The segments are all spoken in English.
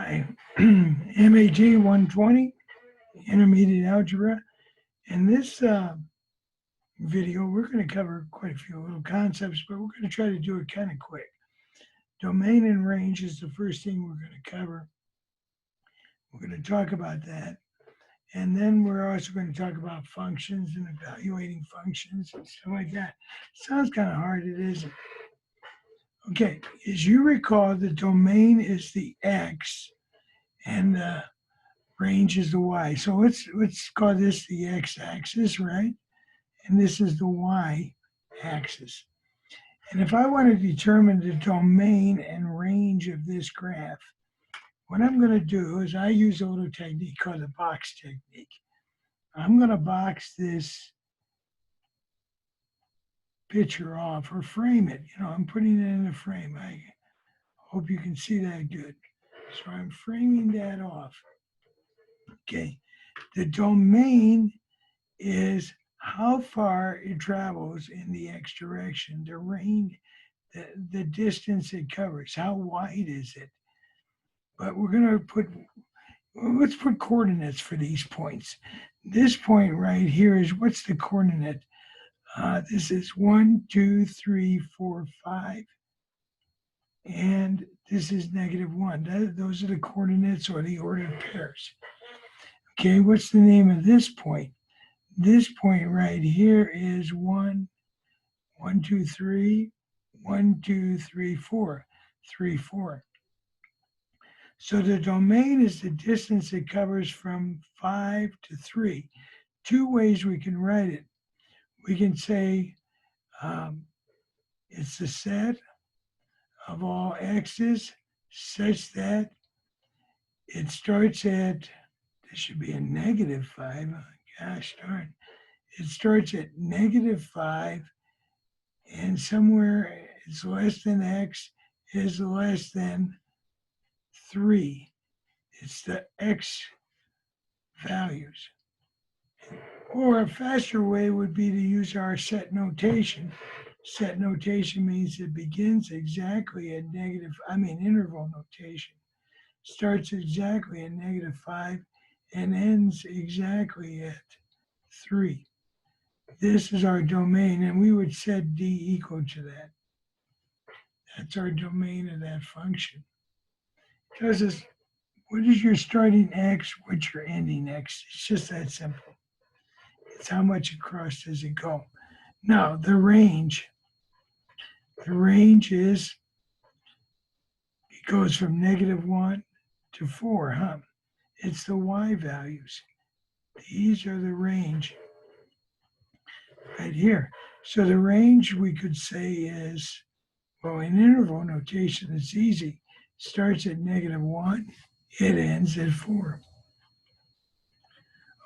my Mat120 intermediate algebra. In this video, we're going to cover quite a few little concepts, but we're going to try to do it kind of quick. Domain and range is the first thing we're going to cover. We're going to talk about that. And then we're also going to talk about functions and evaluating functions and stuff like that. Sounds kind of hard, it isn't. Okay, as you recall, the domain is the x and the range is the y. So let's call this the x-axis, right? And this is the y-axis. And if I want to determine the domain and range of this graph, what I'm going to do is I use a little technique called the box technique. I'm going to box this picture off or frame it. You know, I'm putting it in a frame. I hope you can see that good. So I'm framing that off. Okay. The domain is how far it travels in the x direction, the range, the distance it covers, how wide is it? But we're going to let's put coordinates for these points. This point right here is, what's the coordinate? This is 1, 2, 3, 4, 5. And this is -1. Those are the coordinates or the ordered pairs. Okay, what's the name of this point? This point right here is 1, 1, 2, 3, 1, 2, 3, 4, 3, 4. So the domain is the distance it covers from 5 to 3. Two ways we can write it. We can say it's the set of all x's such that it starts at, this should be a -5, gosh darn. It starts at -5 and somewhere it's less than x is less than 3. It's the x values. Or a faster way would be to use our set notation. Set notation means it begins exactly at interval notation. Starts exactly at -5 and ends exactly at 3. This is our domain, and we would set d equal to that. That's our domain of that function. It tells us what is your starting x, what's your ending x. It's just that simple. It's how much across does it go. Now, the range is, it goes from -1 to 4, huh? It's the y values. These are the range right here. So the range we could say is, well, in interval notation, it's easy. Starts at -1, it ends at 4.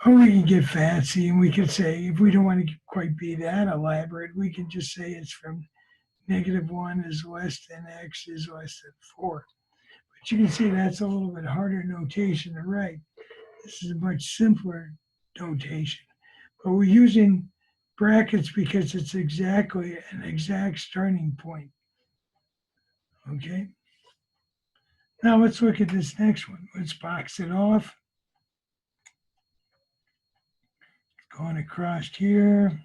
Or we can get fancy and we could say, if we don't want to quite be that elaborate, we can just say it's from -1 is less than x is less than 4. But you can see that's a little bit harder notation to write. This is a much simpler notation. But we're using brackets because it's exactly an exact starting point. Okay? Now let's look at this next one. Let's box it off. Going across here.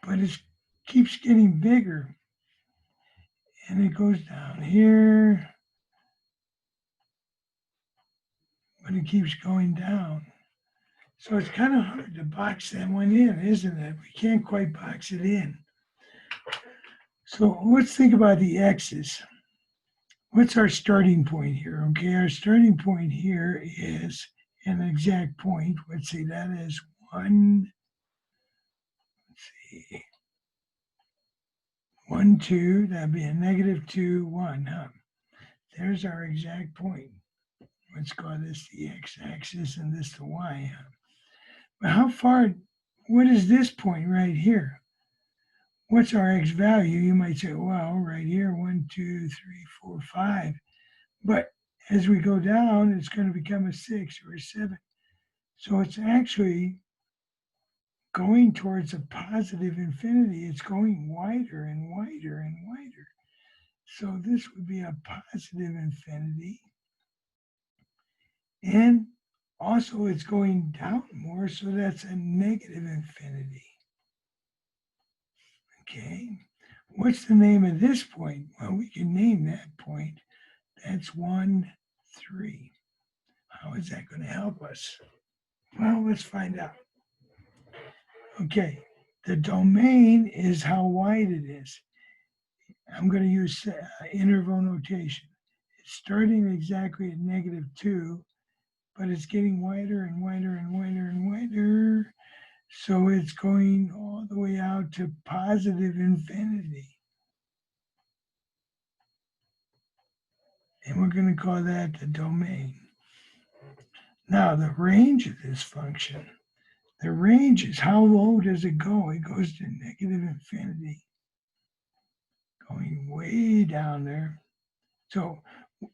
But it keeps getting bigger. And it goes down here. But it keeps going down. So it's kind of hard to box that one in, isn't it? We can't quite box it in. So let's think about the x's. What's our starting point here? Okay, our starting point here is an exact point. Let's see, that is 1, let's see, 1, 2, that'd be a -2, 1, huh? There's our exact point. Let's call this the x-axis and this the y, huh? But how far, what is this point right here? What's our x value? You might say, well, right here, 1, 2, 3, 4, 5. But as we go down, it's going to become a 6 or a 7. So it's actually going towards a positive infinity. It's going wider and wider and wider. So this would be a positive infinity. And also it's going down more, so that's a negative infinity. Okay. What's the name of this point? Well, we can name that point. That's 1, 3. How is that going to help us? Well, let's find out. Okay. The domain is how wide it is. I'm going to use interval notation. It's starting exactly at -2, but it's getting wider and wider and wider and wider. So it's going all the way out to positive infinity. And we're going to call that the domain. Now, the range of this function, the range is how low does it go? It goes to negative infinity, going way down there. So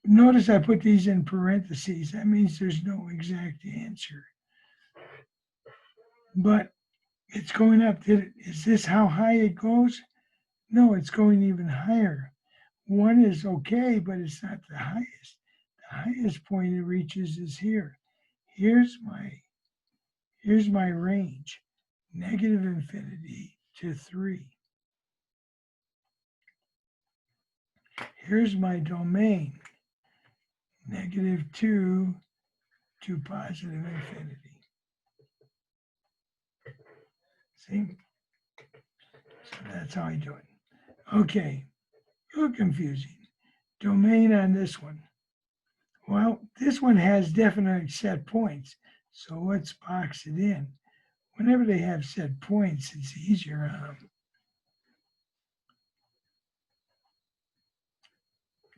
notice I put these in parentheses. That means there's no exact answer. But it's going up. Is this how high it goes? No, it's going even higher. 1 is okay, but it's not the highest. The highest point it reaches is here. Here's my range, negative infinity to 3. Here's my domain, -2 to positive infinity. See? So that's how I do it. Okay, a little confusing. Domain on this one. Well, this one has definite set points, so let's box it in. Whenever they have set points, it's easier on them.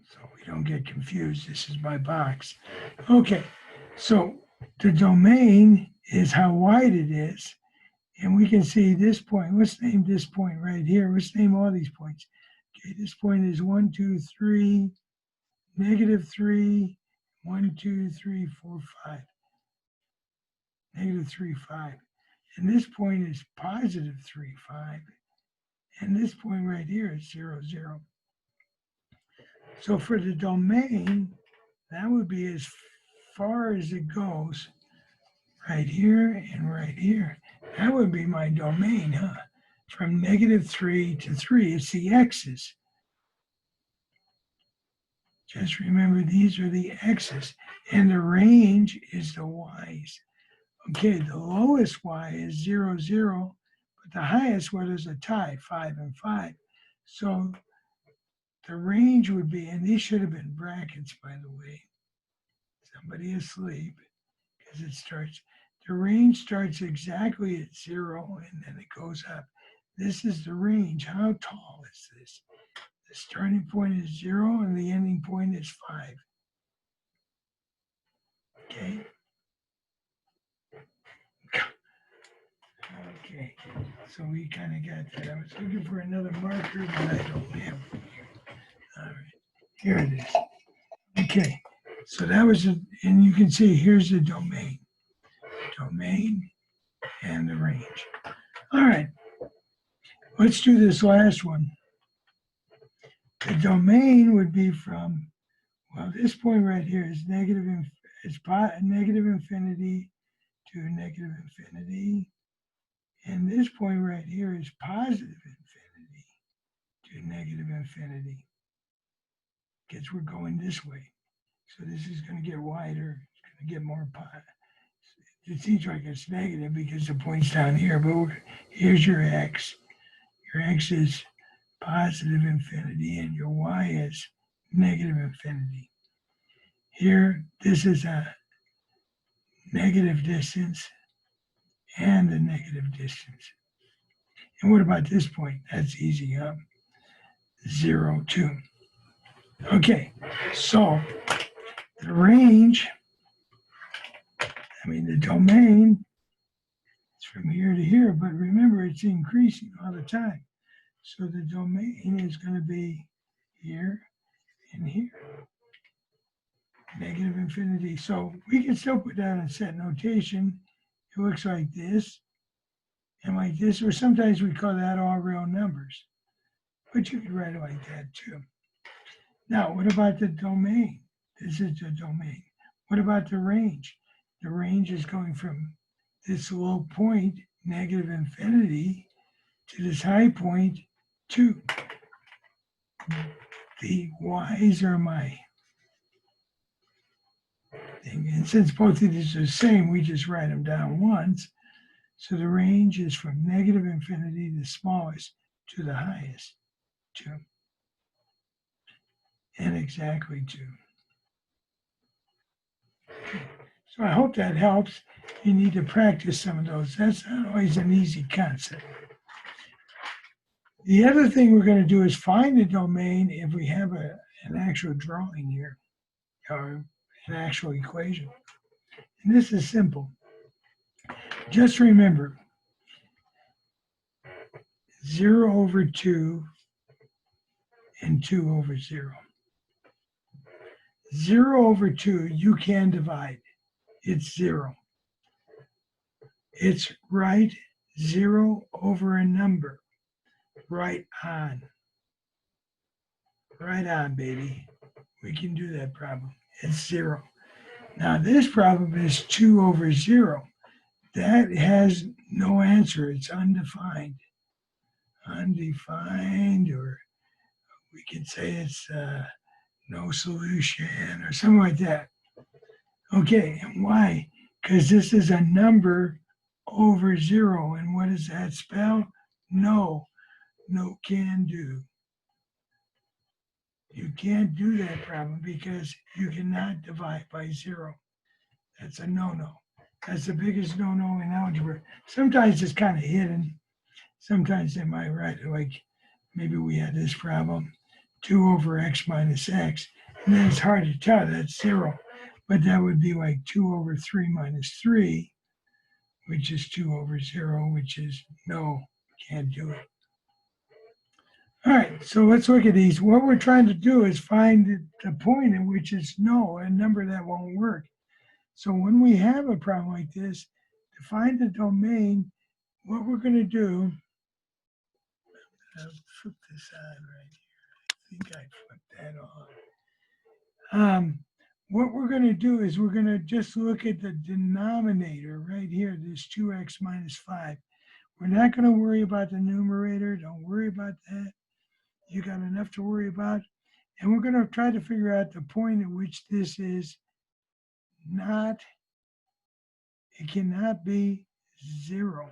So we don't get confused. This is my box. Okay, so the domain is how wide it is. And we can see this point. Let's name this point right here. Let's name all these points. Okay, this point is 1, 2, 3, -3, 1, 2, 3, 4, 5. -3, 5. And this point is +3, 5. And this point right here is 0, 0. So for the domain, that would be as far as it goes, right here and right here. That would be my domain, huh? From -3 to 3, it's the x's. Just remember, these are the x's, and the range is the y's. Okay, the lowest y is 0, 0, but the highest one is a tie, 5 and 5. So the range would be, and these should have been brackets, by the way. Somebody asleep, because it starts, the range starts exactly at 0, and then it goes up. This is the range. How tall is this? The starting point is 0, and the ending point is 5. Okay. Okay, so we kind of got that. I was looking for another marker, but I don't have one here. All right, here it is. Okay, so that was it, and you can see here's the domain and the range. All right, let's do this last one. The domain would be from, well, this point right here is negative infinity to negative infinity. And this point right here is positive infinity to negative infinity, because we're going this way. So this is going to get wider. It's going to get more pi. It seems like it's negative because the point's down here, but here's your x. Your x is positive infinity, and your y is negative infinity. Here, this is a negative distance and a negative distance. And what about this point? That's easy, huh? 0, 2. Okay, so the range, the domain, it's from here to here, but remember it's increasing all the time. So the domain is going to be here and here, negative infinity. So we can still put that in set notation. It looks like this and like this, or sometimes we call that all real numbers, but you could write it like that too. Now, what about the domain? This is the domain. What about the range? The range is going from this low point, negative infinity, to this high point, 2. The y's are my thing. And since both of these are the same, we just write them down once. So the range is from negative infinity, the smallest, to the highest, 2. And exactly 2. Okay. So I hope that helps. You need to practice some of those. That's not always an easy concept. The other thing we're going to do is find the domain if we have an actual drawing here, or an actual equation. And this is simple. Just remember, 0 over 2 and 2 over 0. 0 over 2, you can divide. It's 0. It's right 0 over a number. Right on. Right on, baby. We can do that problem. It's 0. Now this problem is 2 over 0. That has no answer. It's undefined. Undefined, or we could say it's no solution or something like that. Okay, and why? Because this is a number over 0. And what does that spell? No. No can do. You can't do that problem because you cannot divide by 0. That's a no-no. That's the biggest no-no in algebra. Sometimes it's kind of hidden. Sometimes they might write it like, maybe we had this problem, 2 over x minus x. And then it's hard to tell, that's 0. But that would be like 2 over 3 minus 3, which is 2 over 0, which is no, can't do it. All right, so let's look at these. What we're trying to do is find the point in which it's no, a number that won't work. So when we have a problem like this, to find the domain, what we're going to do, I'll flip this on right here. I think I flipped that on. What we're going to do is we're going to just look at the denominator right here, this 2x minus 5. We're not going to worry about the numerator. Don't worry about that. You got enough to worry about. And we're going to try to figure out the point at which this is not, it cannot be 0.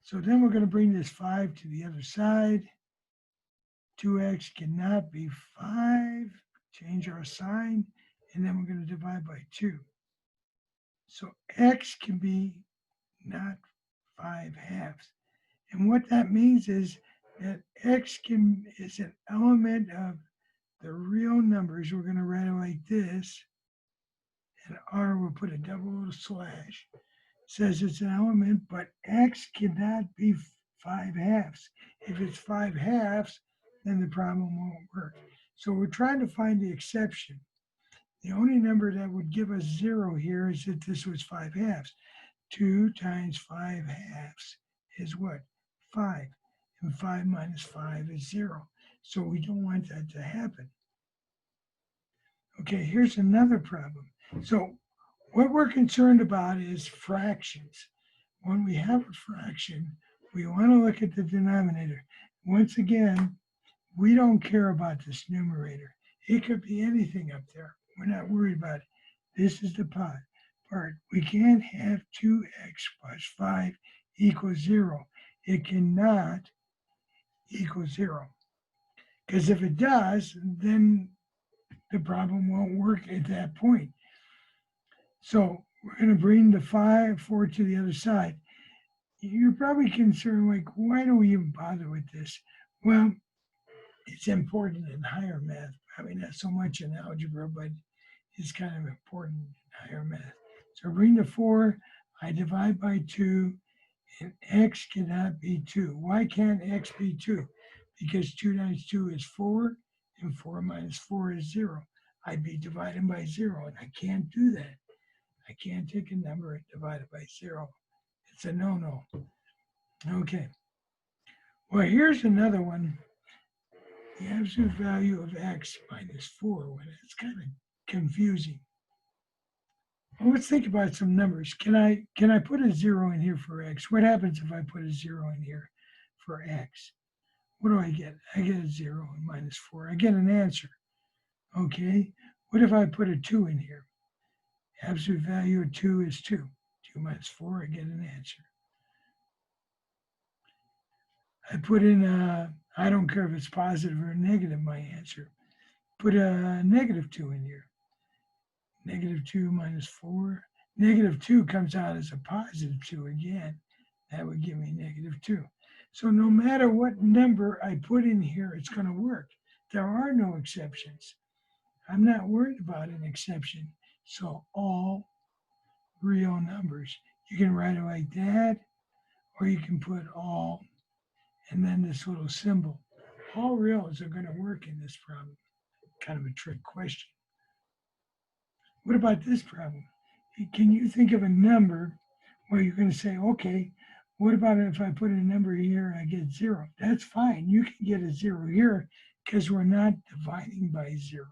So then we're going to bring this 5 to the other side. 2x cannot be 5. Change our sign. And then we're going to divide by 2. So x can be not 5/2. And what that means is that x is an element of the real numbers. We're going to write it like this. And r, we'll put a double slash. It says it's an element, but x cannot be 5/2. If it's 5/2, then the problem won't work. So we're trying to find the exception. The only number that would give us 0 here is if this was 5/2. 2 times 5/2 is what? 5. And 5 minus 5 is 0. So we don't want that to happen. Okay, here's another problem. So what we're concerned about is fractions. When we have a fraction, we want to look at the denominator. Once again, we don't care about this numerator. It could be anything up there. We're not worried about it. This is the part. We can't have 2x plus 5 equals 0. It cannot equal 0. Because if it does, then the problem won't work at that point. So we're going to bring the 4 to the other side. You're probably concerned, like, why do we even bother with this? Well, it's important in higher math. I mean, not so much in algebra, but it's kind of important in higher math. So bring the 4, I divide by 2, and x cannot be 2. Why can't x be 2? Because 2 times 2 is 4, and 4 minus 4 is 0. I'd be dividing by 0, and I can't do that. I can't take a number and divide it by 0. It's a no-no. Okay. Well, here's another one. the absolute value of x minus 4, when it's kind of confusing. Well, let's think about some numbers. Can I put a 0 in here for x? What happens if I put a 0 in here for x? What do I get? I get a 0 and minus 4. I get an answer. Okay. What if I put a 2 in here? Absolute value of 2 is 2. 2 minus 4, I get an answer. I put in I don't care if it's positive or negative, my answer. Put a negative 2 in here. Negative 2 minus 4. Negative 2 comes out as a positive 2 again. That would give me negative 2. So no matter what number I put in here, it's going to work. There are no exceptions. I'm not worried about an exception. So all real numbers. You can write it like that, or you can put all and then this little symbol. All reals are going to work in this problem. Kind of a trick question. What about this problem? Can you think of a number where you're going to say, okay, what about if I put a number here and I get 0? That's fine. You can get a 0 here because we're not dividing by 0.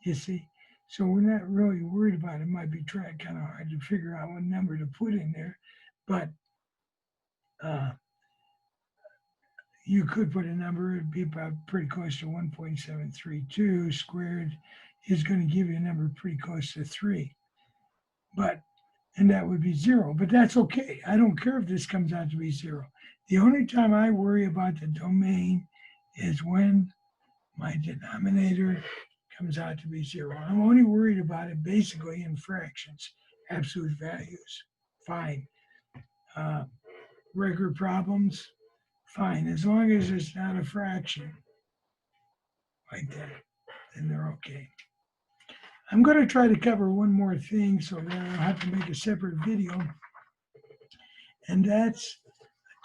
You see? So we're not really worried about it. It might be kind of hard to figure out what number to put in there, but you could put a number, it'd be about pretty close to 1.732 squared is going to give you a number pretty close to 3. And that would be 0, but that's okay. I don't care if this comes out to be 0. The only time I worry about the domain is when my denominator comes out to be 0. I'm only worried about it basically in fractions, absolute values. Fine. Regular problems, fine. As long as it's not a fraction like that, then they're okay. I'm going to try to cover one more thing so that I'll have to make a separate video, and that's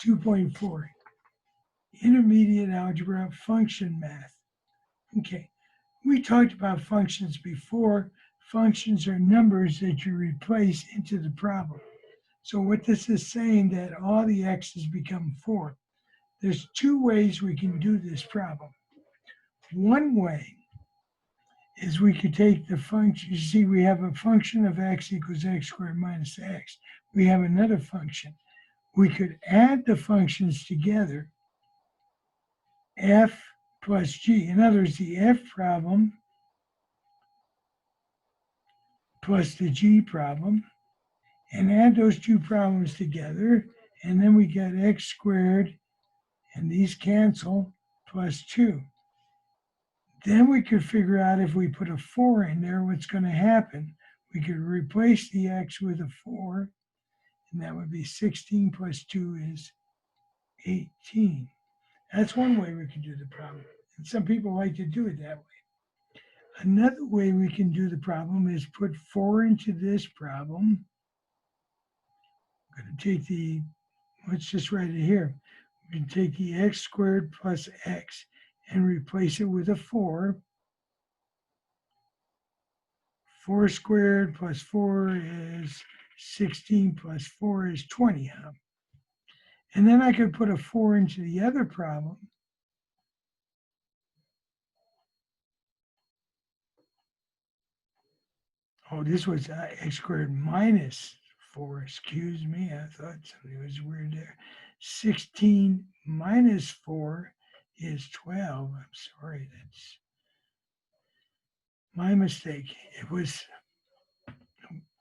2.4, intermediate algebra function math. Okay, we talked about functions before. Functions are numbers that you replace into the problem. So what this is saying that all the x's become 4. There's 2 ways we can do this problem. One way is we could take the function, you see we have a function of x equals x squared minus x. We have another function. We could add the functions together, f plus g. In other words, the f problem plus the g problem, and add those 2 problems together, and then we get x squared, and these cancel, plus 2. Then we could figure out if we put a 4 in there, what's going to happen. We could replace the x with a 4, and that would be 16 plus 2 is 18. That's one way we can do the problem. And some people like to do it that way. Another way we can do the problem is put 4 into this problem. I'm going to take let's just write it here. We can take the x squared plus x and replace it with a 4. 4 squared plus 4 is 16 plus 4 is 20. And then I could put a 4 into the other problem. Oh, this was x squared minus 4. Excuse me. I thought something was weird there. 16 minus 4 is 12. I'm sorry. That's my mistake. It was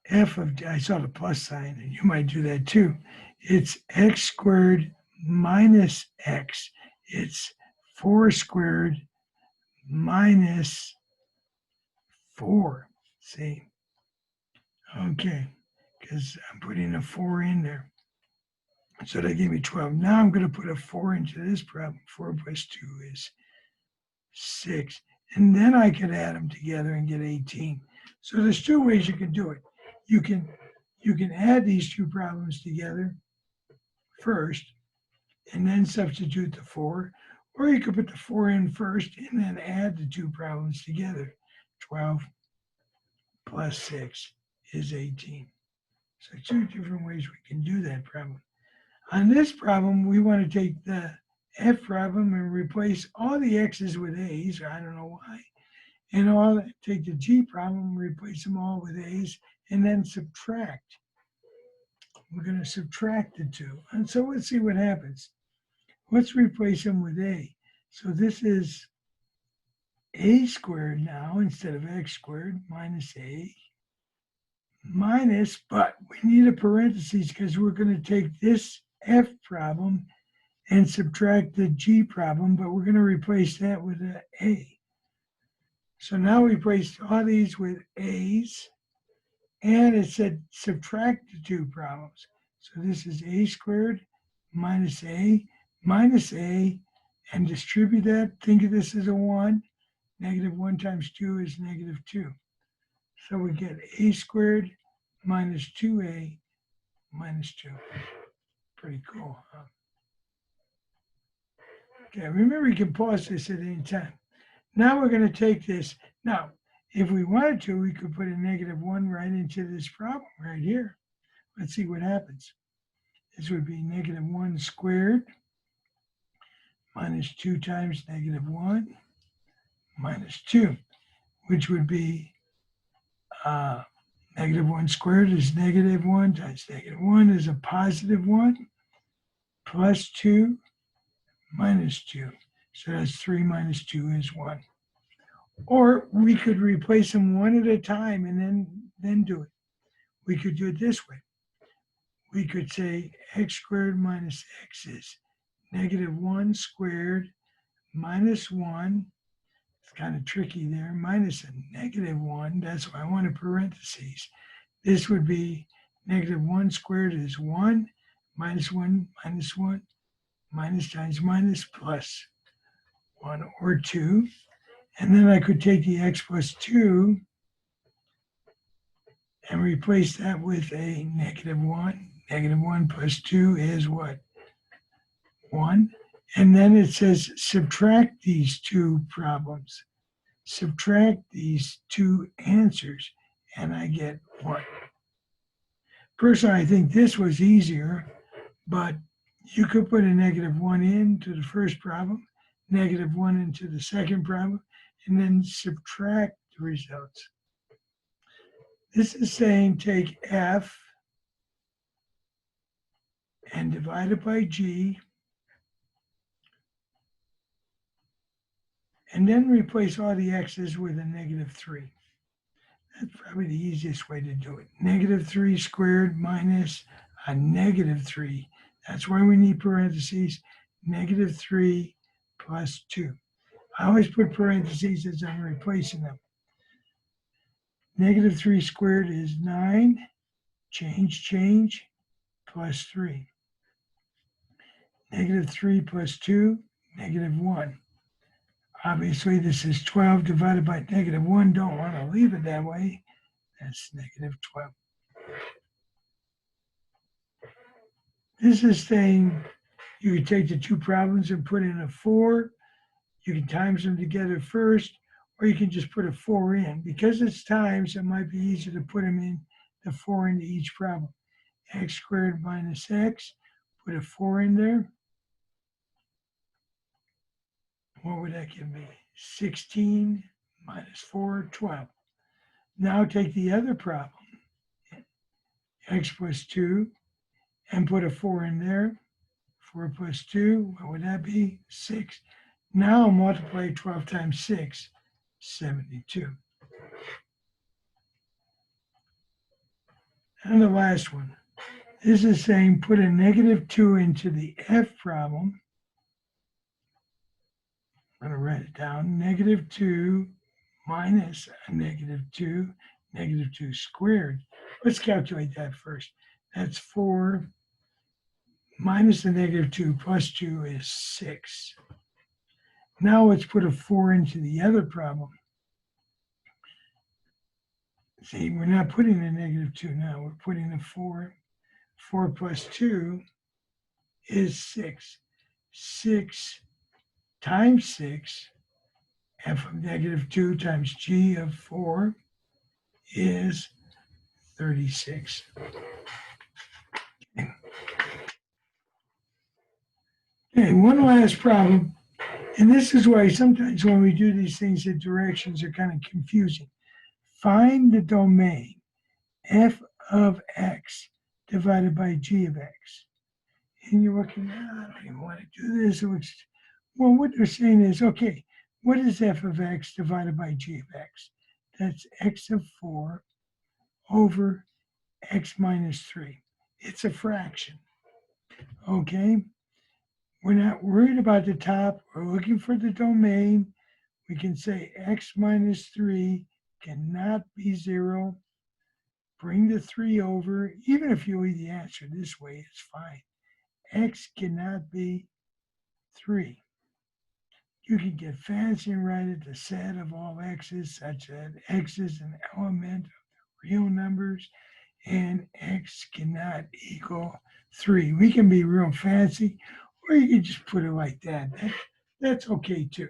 f of, I saw the plus sign, and you might do that too. It's x squared minus x. It's 4 squared minus 4. See? Okay, because I'm putting a 4 in there. So that gave me 12. Now I'm going to put a 4 into this problem. 4 plus 2 is 6. And then I can add them together and get 18. So there's 2 ways you can do it. You can add these 2 problems together first and then substitute the 4. Or you could put the 4 in first and then add the 2 problems together. 12 plus 6 is 18. So 2 different ways we can do that problem. On this problem, we want to take the F problem and replace all the X's with A's. I don't know why. And take the G problem, replace them all with A's, and then subtract. We're going to subtract the two. And so let's see what happens. Let's replace them with A. So this is A squared now instead of X squared minus A minus, but we need a parentheses because we're going to take this F problem and subtract the G problem, but we're going to replace that with an A. So now we replaced all these with A's, and it said subtract the two problems. So this is A squared minus A, and distribute that. Think of this as a 1. Negative 1 times 2 is negative 2. So we get A squared minus 2A minus 2. Pretty cool, huh? Okay, remember you can pause this at any time. Now we're going to take this. Now, if we wanted to, we could put a negative 1 right into this problem right here. Let's see what happens. This would be negative 1 squared minus 2 times negative 1 minus 2, which would be negative 1 squared is negative 1 times negative 1 is a positive 1 plus 2 minus 2. So that's 3 minus 2 is 1. Or we could replace them one at a time and then do it. We could do it this way. We could say x squared minus x is negative 1 squared minus 1. It's kind of tricky there. Minus a negative 1. That's why I want a parentheses. This would be negative 1 squared is 1 minus 1 minus 1 minus times minus plus 1 or 2. And then I could take the x plus 2 and replace that with a negative 1. Negative 1 plus 2 is what? 1. And then it says subtract these two problems. Subtract these two answers, and I get 1. Personally, I think this was easier, but you could put a negative 1 into the first problem, negative 1 into the second problem, and then subtract the results. This is saying take F and divide it by G, and then replace all the X's with a negative 3. That's probably the easiest way to do it. Negative 3 squared minus a negative 3. That's why we need parentheses. Negative 3 plus 2. I always put parentheses as I'm replacing them. Negative 3 squared is 9. Change, plus 3. Negative 3 plus 2, negative 1. Obviously, this is 12 divided by negative 1. Don't want to leave it that way. That's negative 12. This is saying you can take the two problems and put in a 4. You can times them together first, or you can just put a 4 in. Because it's times, it might be easier to put them in the 4 into each problem. X squared minus x, put a 4 in there. What would that give me? 16 minus 4, 12. Now take the other problem, x plus 2, and put a 4 in there. 4 plus 2, what would that be? 6. Now multiply 12 times 6, 72. And the last one. This is saying put a negative 2 into the F problem. I'm going to write it down. Negative 2 minus a negative 2, negative 2 squared. Let's calculate that first. That's 4 minus the negative 2 plus 2 is 6. Now let's put a 4 into the other problem. See, we're not putting a negative 2 now. We're putting a 4. 4 plus 2 is 6. 6 times 6, f of negative 2 times g of 4 is 36. Okay, Okay, one last problem. And this is why sometimes when we do these things, the directions are kind of confusing. Find the domain f of x divided by g of x. And you're looking, I don't even want to do this. Well, what they're saying is, okay, what is f of x divided by g of x? That's x of 4 over x minus 3. It's a fraction, okay? We're not worried about the top. We're looking for the domain. We can say x minus 3 cannot be 0. Bring the 3 over. Even if you leave the answer this way, it's fine. X cannot be 3. You can get fancy and write it the set of all x's such that x is an element of the real numbers and x cannot equal 3. We can be real fancy, or you can just put it like that. That's okay too.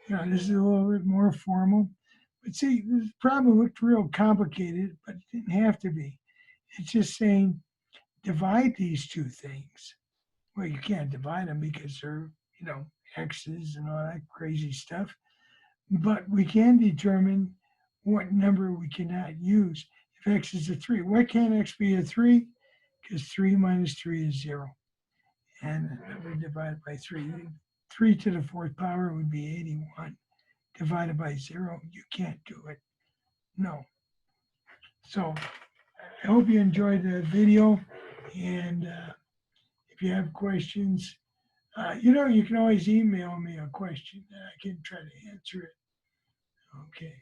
This is a little bit more formal. But see, this problem looked real complicated, but it didn't have to be. It's just saying divide these two things. Well, you can't divide them because they're, x's and all that crazy stuff. But we can determine what number we cannot use. If x is a 3, why can't x be a 3? Because 3 minus 3 is 0. And we divide by 3. 3 to the 4th power would be 81. Divided by 0, you can't do it. No. So I hope you enjoyed the video. And if you have questions, you can always email me a question and I can try to answer it. Okay.